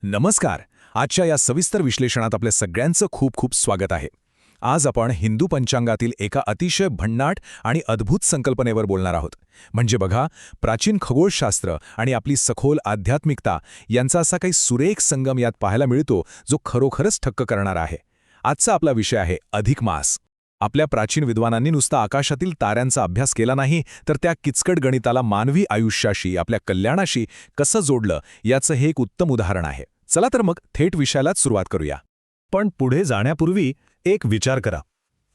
नमस्कार. आजच्या या सविस्तर विश्लेषणात आपल्या सगळ्यांचं खूप खूप स्वागत आहे. आज आपण हिंदू पंचांगातील एका अतिशय भन्नाट आणि अद्भुत संकल्पनेवर बोलणार आहोत. म्हणजे बघा, प्राचीन खगोलशास्त्र आणि आपली सखोल आध्यात्मिकता यांचा असा काही सुरेख संगम यात पाहायला मिळतो, जो खरोखरच थक्क करणारा आहे. आजचा आपला विषय आहे अधिक मास. आपल्या प्राचीन विद्वानांनी नुसता आकाशातील ताऱ्यांचा अभ्यास केला नाही, तर त्या किचकट गणिताला मानवी आयुष्याशी, आपल्या कल्याणाशी कसं जोडलं याचं हे एक उत्तम उदाहरण आहे. चला तर मग थेट विषयालाच सुरुवात करूया. पण पुढे जाण्यापूर्वी एक विचार करा.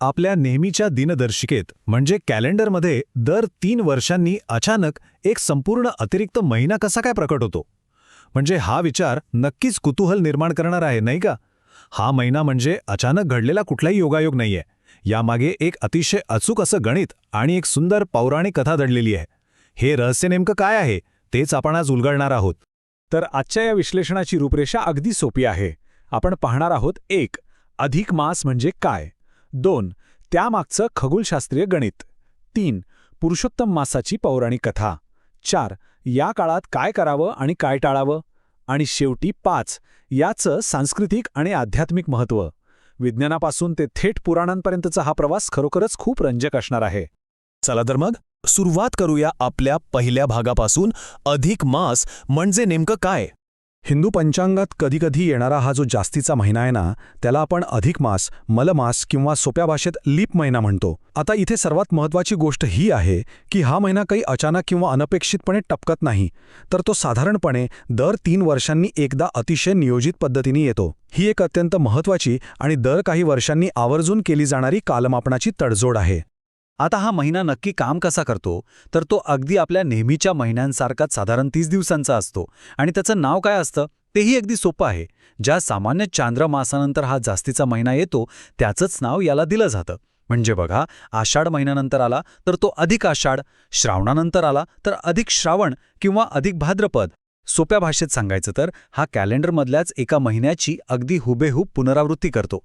आपल्या नेहमीच्या दिनदर्शिकेत म्हणजे कॅलेंडरमध्ये दर 3 वर्षांनी अचानक एक संपूर्ण अतिरिक्त महिना कसा काय प्रकट होतो? म्हणजे हा विचार नक्कीच कुतूहल निर्माण करणार आहे, नाही का? हा महिना म्हणजे अचानक घडलेला कुठलाही योगायोग नाहीये. यामागे एक अतिशय अचूक असं गणित आणि एक सुंदर पौराणिक कथा दडलेली आहे. हे रहस्य नेमकं काय आहे तेच आपण आज उलगडणार आहोत. तर आजच्या या विश्लेषणाची रूपरेषा अगदी सोपी आहे. आपण पाहणार आहोत 1. अधिक मास म्हणजे काय, 2. त्यामागचं खगोलशास्त्रीय गणित, 3. पुरुषोत्तम मासाची पौराणिक कथा, 4. या काळात काय करावं आणि काय टाळावं, आणि शेवटी 5. याचं सांस्कृतिक आणि आध्यात्मिक महत्त्व. विज्ञानापासून ते थेट पुराणांपर्यंतचा हा प्रवास खरोखरच खूप रंजक असणार आहे. चला तर मग सुरुवात करूया आपल्या पहिल्या भागापासून. अधिक मास म्हणजे नेमकं काय? हिंदू पंचांगात कधीकधी येणारा हा जो जास्तीचा महिना आहे ना, त्याला आपण अधिक मास, मलमास किंवा सोप्या भाषेत लीप महिना म्हणतो. आता इथे सर्वात महत्त्वाची गोष्ट ही आहे की हा महिना काही अचानक किंवा अनपेक्षितपणे टपकत नाही, तर तो साधारणपणे दर 3 वर्षांनी एकदा अतिशय नियोजित पद्धतीने येतो. ही एक अत्यंत महत्त्वाची आणि दर काही वर्षांनी आवर्जून केली जाणारी कालमापनाची तडजोड आहे. आता हा महिना नक्की काम कसा करतो? तर तो अगदी आपल्या नेहमीच्या महिन्यांसारखाच साधारण 30 दिवसांचा असतो. आणि त्याचं नाव काय असतं तेही अगदी सोपं आहे. ज्या सामान्य चांद्रमासानंतर हा जास्तीचा महिना येतो त्याचंच नाव याला दिलं जातं. म्हणजे बघा, आषाढ महिन्यानंतर आला तर तो अधिक आषाढ, श्रावणानंतर आला तर अधिक श्रावण किंवा अधिक भाद्रपद. सोप्या भाषेत सांगायचं तर हा कॅलेंडरमधल्याच एका महिन्याची अगदी हुबेहूब पुनरावृत्ती करतो.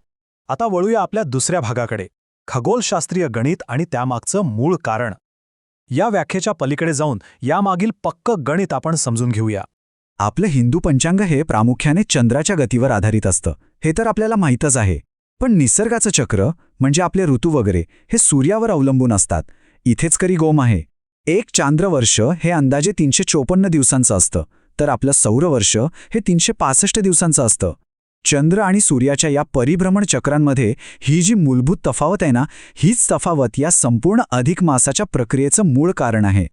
आता वळूया आपल्या दुसऱ्या भागाकडे, खगोलशास्त्रीय गणित आणि त्यामागचं मूळ कारण. या व्याख्येच्या पलीकडे जाऊन यामागील पक्कं गणित आपण समजून घेऊया. आपलं हिंदू पंचांग हे प्रामुख्याने चंद्राच्या गतीवर आधारित असतं, हे तर आपल्याला माहीतच आहे. पण निसर्गाचं चक्र म्हणजे आपले ऋतू वगैरे हे सूर्यावर अवलंबून असतात. इथेच खरी गोम आहे. एक चांद्रवर्ष हे अंदाजे 354 दिवसांचं असतं, तर आपलं सौरवर्ष हे 365 दिवसांचं असतं. चंद्र आणि सूर्याच्या या परिभ्रमण चक्रांमध्ये ही जी मूलभूत तफावत आहे ना, हीच तफावत या संपूर्ण अधिक मासाच्या प्रक्रियेचं मूळ कारण आहे.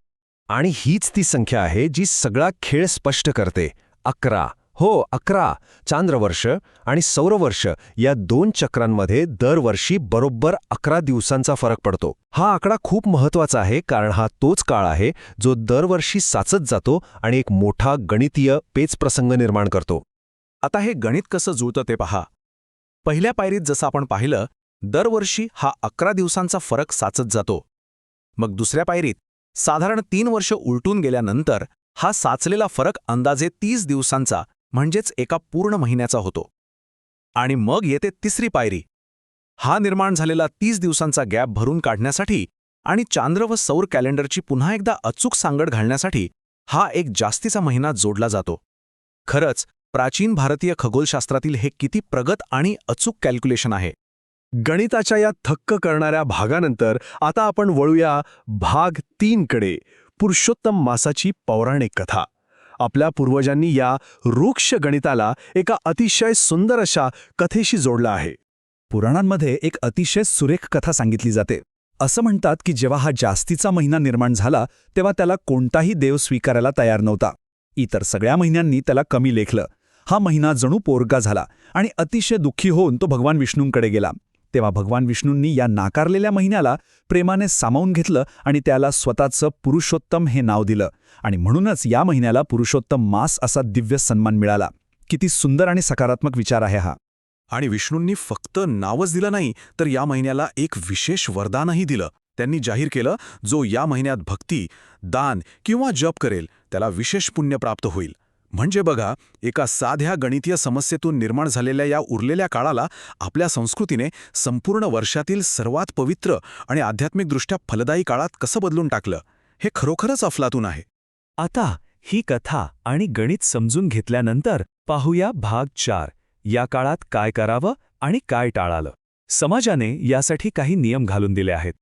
आणि हीच ती संख्या आहे जी सगळा खेळ स्पष्ट करते. 11. हो, 11. चांद्रवर्ष आणि सौरवर्ष या 2 चक्रांमध्ये दरवर्षी बरोबर 11 दिवसांचा फरक पडतो. हा आकडा खूप महत्त्वाचा आहे, कारण हा तोच काळ आहे जो दरवर्षी साचत जातो आणि एक मोठा गणितीय पेचप्रसंग निर्माण करतो. आता हे गणित कसं जुळतं ते पहा. पहिल्या पायरीत जसं आपण पाहिलं, दरवर्षी हा 11 दिवसांचा फरक साचत जातो. मग दुसऱ्या पायरीत साधारण 3 वर्ष उलटून गेल्यानंतर हा साचलेला फरक अंदाजे 30 दिवसांचा म्हणजेच एका पूर्ण महिन्याचा होतो. आणि मग येते तिसरी पायरी. हा निर्माण झालेला 30 दिवसांचा गॅप भरून काढण्यासाठी आणि चांद्र व सौर कॅलेंडरची पुन्हा एकदा अचूक सांगड घालण्यासाठी हा एक जास्तीचा महिना जोडला जातो. खरंच प्राचीन भारतीय खगोलशास्त्रातील हे किती प्रगत आणि अचूक कॅल्क्युलेशन आहे. गणिताच्या या थक्क करणाऱ्या भागानंतर आता आपण वळूया भाग 3 कडे, पुरुषोत्तम मासाची पौराणिक कथा. आपल्या पूर्वजांनी या रूक्ष गणिताला एका अतिशय सुंदर अशा कथेशी जोडलं आहे. पुराणांमध्ये एक अतिशय सुरेख कथा सांगितली जाते. असं म्हणतात की जेव्हा हा जास्तीचा महिना निर्माण झाला तेव्हा त्याला कोणताही देव स्वीकारायला तयार नव्हता. इतर सगळ्या महिन्यांनी त्याला कमी लेखलं. हा महिना जणू पोरगा झाला आणि अतिशय दुःखी होऊन तो भगवान विष्णूंकडे गेला. तेव्हा भगवान विष्णूंनी या नाकारलेल्या महिन्याला प्रेमाने सामावून घेतलं आणि त्याला स्वतःचं पुरुषोत्तम हे नाव दिलं. आणि म्हणूनच या महिन्याला पुरुषोत्तम मास असा दिव्य सन्मान मिळाला. किती सुंदर आणि सकारात्मक विचार आहे हा. आणि विष्णूंनी फक्त नावच दिलं नाही, तर या महिन्याला एक विशेष वरदानही दिलं. त्यांनी जाहीर केलं, जो या महिन्यात भक्ती, दान किंवा जप करेल त्याला विशेष पुण्य प्राप्त होईल. म्हणजे बघा, एका साध्या गणितीय समस्येतून निर्माण झालेल्या या उरलेल्या काळाला आपल्या संस्कृतीने संपूर्ण वर्षातील सर्वात पवित्र आणि आध्यात्मिकदृष्ट्या फलदायी काळात कसं बदलून टाकलं, हे खरोखरच अफलातून आहे. आता ही कथा आणि गणित समजून घेतल्यानंतर पाहूया भाग 4. या काळात काय करावं आणि काय टाळालं. समाजाने यासाठी काही नियम घालून दिले आहेत.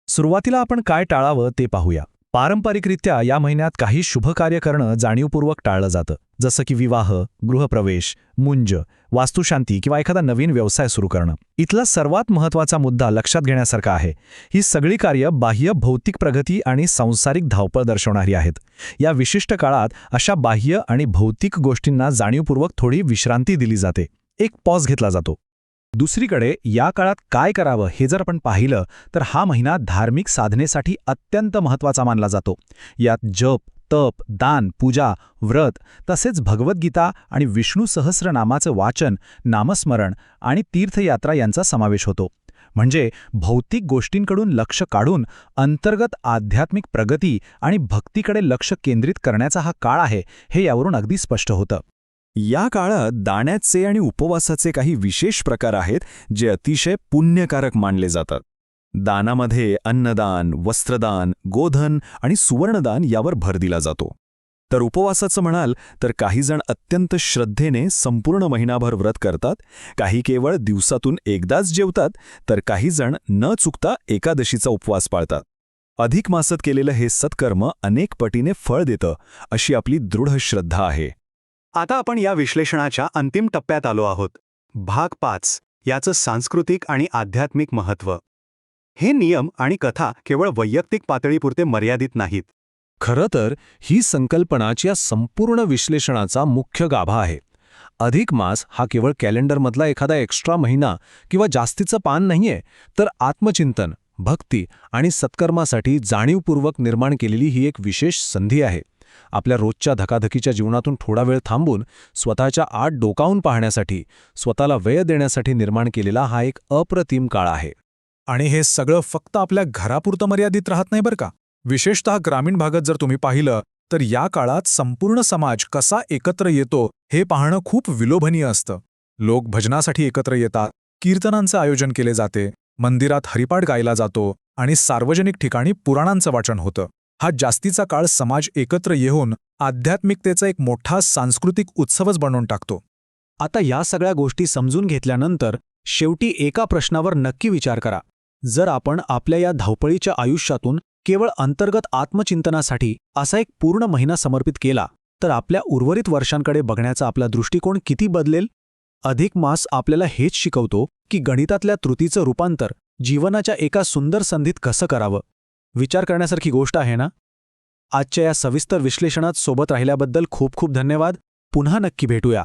सुरुवातीला आपण काय टाळावं ते पाहूया. पारंपरिकरित्या या महिन्यात काही शुभ कार्य करणं जाणीवपूर्वक टाळलं जातं, जसं की विवाह, गृहप्रवेश, मुंज, वास्तुशांती किंवा एखादा नवीन व्यवसाय सुरू करणं. इथला सर्वात महत्त्वाचा मुद्दा लक्षात घेण्यासारखा आहे. ही सगळी कार्य बाह्य भौतिक प्रगती आणि सांसारिक धावपळ दर्शवणारी आहेत. या विशिष्ट काळात अशा बाह्य आणि भौतिक गोष्टींना जाणीवपूर्वक थोडी विश्रांती दिली जाते, एक पॉज घेतला जातो. दुसरीकडे या काळात काय करावं हे जर आपण पाहिलं तर हा महिना धार्मिक साधनेसाठी अत्यंत महत्त्वाचा मानला जातो. यात जप, तप, दान, पूजा, व्रत तसेच भगवद्गीता आणि विष्णू सहस्रनामाचं वाचन, नामस्मरण आणि तीर्थयात्रा यांचा समावेश होतो. म्हणजे भौतिक गोष्टींकडून लक्ष काढून अंतर्गत आध्यात्मिक प्रगती आणि भक्तीकडे लक्ष केंद्रित करण्याचा हा काळ आहे, हे यावरून अगदी स्पष्ट होतं. या काळात दाण्याचे आणि उपवासाचे काही विशेष प्रकार आहेत जे अतिशय पुण्यकारक मानले जातात. दानामध्ये अन्नदान, वस्त्रदान, गोधन आणि सुवर्णदान यावर भर दिला जातो. तर उपवासाचं म्हणाल तर काही जण अत्यंत श्रद्धेने संपूर्ण महिनाभर व्रत करतात, काही केवळ दिवसातून एकदाच जेवतात, तर काही जण न चुकता एकादशीचा उपवास पाळतात. अधिक मासात केलेलं हे सत्कर्म अनेक पटीने फळ देतं, अशी आपली दृढ श्रद्धा आहे. आता आपण या विश्लेषणाच्या अंतिम टप्प्यात आलो आहोत. भाग 5. याचं सांस्कृतिक आणि आध्यात्मिक महत्त्व. हे नियम आणि कथा केवळ वैयक्तिक पातळीपुरते मर्यादित नाहीत. खरं तर ही संकल्पनाची या संपूर्ण विश्लेषणाचा मुख्य गाभा आहे. अधिक मास हा केवळ कॅलेंडरमधला एखादा एक्स्ट्रा महिना किंवा जास्तीचं पान नाहीये, तर आत्मचिंतन, भक्ती आणि सत्कर्मासाठी जाणीवपूर्वक निर्माण केलेली ही एक विशेष संधी आहे. आपल्या रोजच्या धकाधकीच्या जीवनातून थोडा वेळ थांबून स्वतःच्या आत डोकावून पाहण्यासाठी, स्वतःला वेळ देण्यासाठी निर्माण केलेला हा एक अप्रतिम काळ आहे. आणि हे सगळं फक्त आपल्या घरापुरतं मर्यादित राहत नाही बरं का. विशेषतः ग्रामीण भागात जर तुम्ही पाहिलं तर या काळात संपूर्ण समाज कसा एकत्र येतो हे पाहणं खूप विलोभनीय असतं. लोक भजनासाठी एकत्र येतात, कीर्तनांचं आयोजन केले जाते, मंदिरात हरिपाठ गायला जातो आणि सार्वजनिक ठिकाणी पुराणांचं वाचन होतं. हा जास्तीचा काळ समाज एकत्र येऊन आध्यात्मिकतेचा एक मोठा सांस्कृतिक उत्सवच बनवून टाकतो. आता या सगळ्या गोष्टी समजून घेतल्यानंतर शेवटी एका प्रश्नावर नक्की विचार करा. जर आपण आपल्या या धावपळीच्या आयुष्यातून केवळ अंतर्गत आत्मचिंतनासाठी असा एक पूर्ण महिना समर्पित केला, तर आपल्या उर्वरित वर्षांकडे बघण्याचा आपला दृष्टिकोन किती बदलेल? अधिक मास आपल्याला हेच शिकवतो की गणितातल्या त्रुटीचं रूपांतर जीवनाच्या एका सुंदर संधीत कसं करावं. विचार करण्यासारखी गोष्ट आहे ना? आजच्या या सविस्तर विश्लेषणात सोबत राहिल्याबद्दल खूप खूप धन्यवाद. पुन्हा नक्की भेटूया.